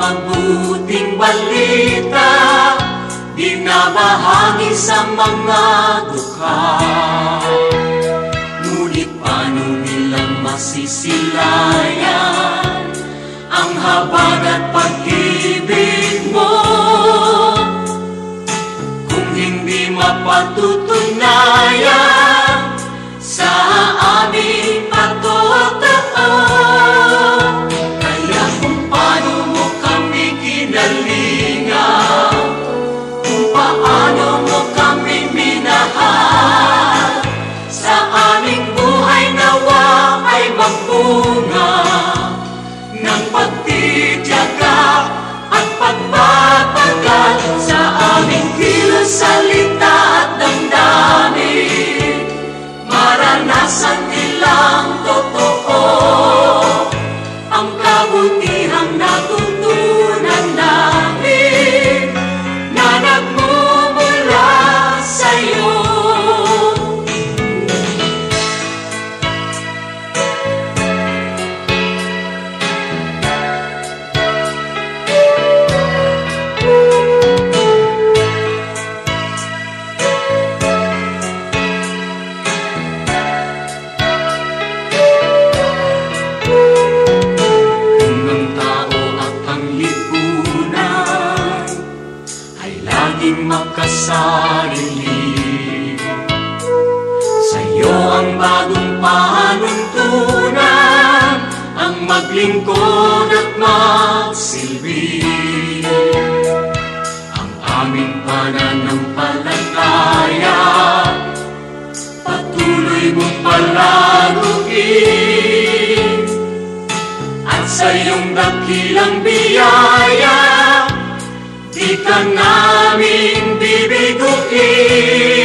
mabuting balita, binabahagi sa mga dukha. Ngunit paano nilang masisilayan ang habag at pag-ibig mo kung hindi mapatutunayan sa aming patotoo? Kaya kung paano mo kami kinalingan, kung paano mo kami minahal, sa aming buhay nawa ay magbunga ng pagtitiyaga at pagpapagal sa aming kilos, salita at damdamin. Maranasan nilang totoo ang kabutihang natutunan namin na nagmumula sa'yo. Makasarili sa'yo ang bagong panuntunan, ang maglingkod at magsilbi. Ang aming pananampalataya patuloy mong palaguin, at sa iyong dakilang biyaya di ka namin bibiguin.